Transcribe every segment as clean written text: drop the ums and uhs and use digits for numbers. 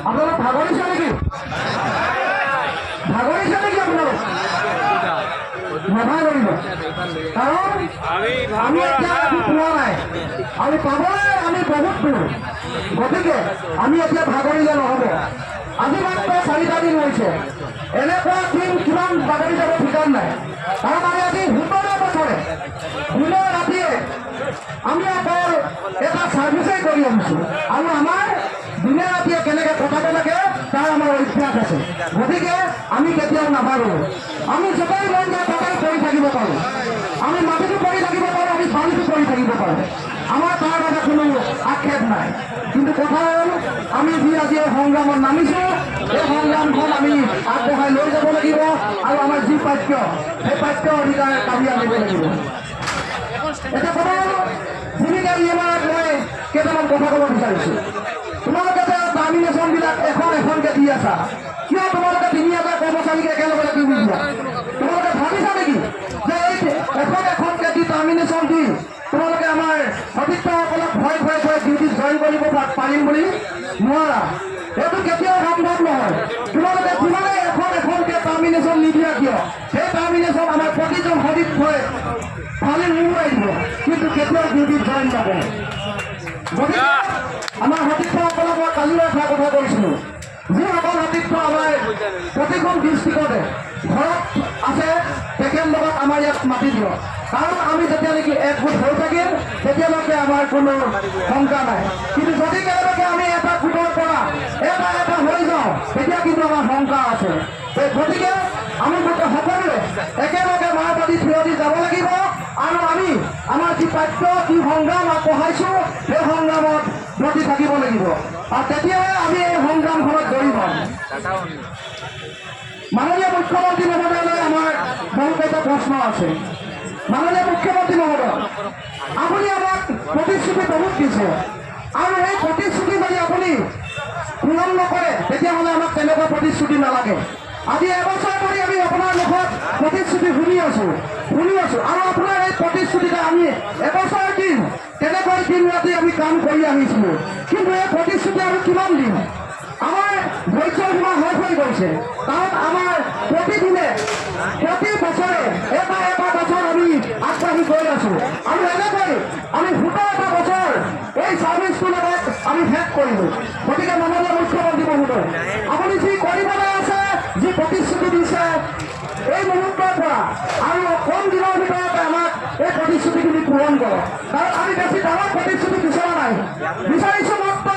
আপোনালোক ভাগৰিছে নেকি? ভাগৰিছে নেকি আপোনালোক? নাভাগৰিব, কাৰণ আমি এতিয়া পোৱা নাই, আমি পাবলৈ আমি বহুত দূৰ। গতিকে আমি এতিয়া ভাগৰিলে নহ'ব। আজি মাত্ৰ 4টা দিন হৈছে, এনেকুৱা দিন কিমান বাগৰি যাব ঠিকান নাই। কাৰণ আমি আজি 17 বছৰে দিনে ৰাতিয়ে আমি অকল এটা ছাৰ্ভিচেই কৰি আহিছোঁ, আৰু আমাৰ দিনে ৰাতিয়ে কেনেকৈ কটাব লাগে তাৰ আমাৰ অভ্যাস আছে। গতিকে আমি কেতিয়াও নাভাগো। আমি য'তেই মন যায় ততেই কৰি থাকিব পাৰোঁ, আমি মাটিটো কৰি থাকিব পাৰোঁ, আমি পানীটো কৰি থাকিব পাৰোঁ, আমাৰ তাৰ বাবে কোনো আক্ষেপ নাই। কিন্তু কথা হ'ল আমি যি আজি এই সংগ্ৰামত নামিছোঁ, এই সংগ্ৰামখন আমি আগবঢ়াই লৈ যাব লাগিব, আৰু আমাৰ যি প্ৰাপ্য সেই প্ৰাপ্য অধিকাৰ কাঢ়ি আনিব লাগিব। এতিয়া কথা হ'ল জীৱিকা নিয়মত মই কেইটামান কথা ক'ব বিচাৰিছোঁ। তোমালোকে যে টাৰ্মিনেশ্যনবিলাক এখনকৈ দি আছা, কিয় তোমালোকে 3000 কৰ্মচাৰীক একেলগে দি দিয়া? তোমালোকে ভাবিছা নেকি যে এই এখনকৈ দি টাৰ্মিনেশ্যন দি তোমালোকে আমাৰ সতীৰ্থসকলক ভয় ডিউটিত জইন কৰিব পাৰিম বুলি? নোৱাৰা, এইটো কেতিয়াও সম্ভৱ নহয়। তোমালোকে যিমানে এখনকৈ টাৰ্মিনেশ্যন নিদিয়া কিয়, সেই টাৰ্মিনেশ্যন আমাৰ প্ৰতিজন সতীৰ্থই ফালি উৰুৱাই দিব, কিন্তু কেতিয়াও ডিউটিত জইন নকৰে। গতিকে আমাৰ সতীৰ্থসকলক মই কালিও এটা কথা কৈছিলোঁ, যিসকল সতীৰ্থ আমাৰ প্ৰতিখন ডিষ্ট্ৰিক্টতে ঘৰত আছে তেখেতলোকক আমাৰ ইয়াত মাতি দিয়ক, কাৰণ আমি যেতিয়ালৈকে একগোট হৈ থাকিম তেতিয়ালৈকে আমাৰ কোনো শংকা নাই। কিন্তু যদি কেনেবাকৈ আমি এটা গোটৰ পৰা এটা হৈ যাওঁ তেতিয়া কিন্তু আমাৰ শংকা আছে। গতিকে আমি সকলোৱে একেলগে মাওবাদী থিয় দি যাব লাগিব, আৰু আমি আমাৰ যি প্ৰাপ্য যি সংগ্ৰাম আগবঢ়াইছোঁ সেই সংগ্ৰামত ব্ৰতী থাকিব লাগিব, আৰু তেতিয়াহে আমি এই সংগ্ৰামখনত জড়িত হ'ম। মাননীয় মুখ্যমন্ত্ৰী মহোদয়লৈ আমাৰ বহুকেইটা প্ৰশ্ন আছে। মাননীয় মুখ্যমন্ত্ৰী মহোদয়, আপুনি আমাক প্ৰতিশ্ৰুতি বহুত দিছে, আৰু এই প্ৰতিশ্ৰুতি যদি আপুনি পূৰণ নকৰে তেতিয়াহ'লে আমাক তেনেকুৱা প্ৰতিশ্ৰুতি নালাগে। আজি এবছৰ ধৰি আমি আপোনাৰ মুখত প্ৰতিশ্ৰুতি শুনি আছোঁ, আৰু আপোনাৰ এই প্ৰতিশ্ৰুতিতে আমি এবছৰ দিন তেনেকৈ দিন ৰাতি আমি কাম কৰি আহিছিলোঁ, কিন্তু এই প্ৰতিশ্ৰুতি আমি কিমান দিম? আমাৰ ধৈৰ্য সীমা শেষ হৈ গৈছে, কাৰণ আমাৰ প্ৰতিদিনে প্ৰতি বছৰে এটা বছৰ আমি আগবাঢ়ি গৈ আছোঁ, আৰু এনেকৈ আমি 17টা বছৰ এই ছাৰ্ভিচটোৰ লগত আমি শেষ কৰিলোঁ। গতিকে মাননীয় মুখ্যমন্ত্ৰী মহোদয়, আপুনি যি কৰিবলৈ আছে, যি প্ৰতিশ্ৰুতি দিছে এই মুহূৰ্তৰ পৰা আৰু কম দিনৰ ভিতৰতে আমাক এই প্ৰতিশ্ৰুতিখিনি পূৰণ কৰক, কাৰণ আমি বেছি ডাঙৰ প্ৰতিশ্ৰুতি বিচৰা নাই। বিচাৰিছোঁ মাত্ৰ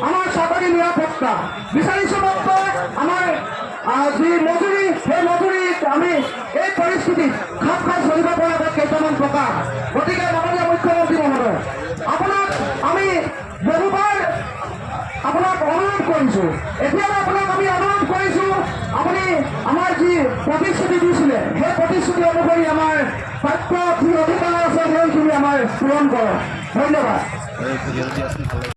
আমাৰ চাকৰি নিৰাপত্তা, বিচাৰিছোঁ মাত্ৰ আমাৰ যি মজুৰি, সেই মজুৰিত আমি এই পৰিস্থিতিত খাপ খাই চলিব পৰাকৈ কেইটামান টকা। গতিকে মাননীয় মুখ্যমন্ত্ৰী মহোদয়, আপোনাক আমি বহুবাৰ আপোনাক অনুৰোধ কৰিছোঁ, এতিয়াও আপোনাক আমি অনুৰোধ কৰিছোঁ, আপুনি আমাৰ যি প্ৰতিশ্ৰুতি দিছিলে সেই প্ৰতিশ্ৰুতি অনুসৰি আমাৰ প্ৰাপ্য যি অধিকাৰ আছে সেইখিনি আমাৰ পূৰণ কৰক। ধন্যবাদ।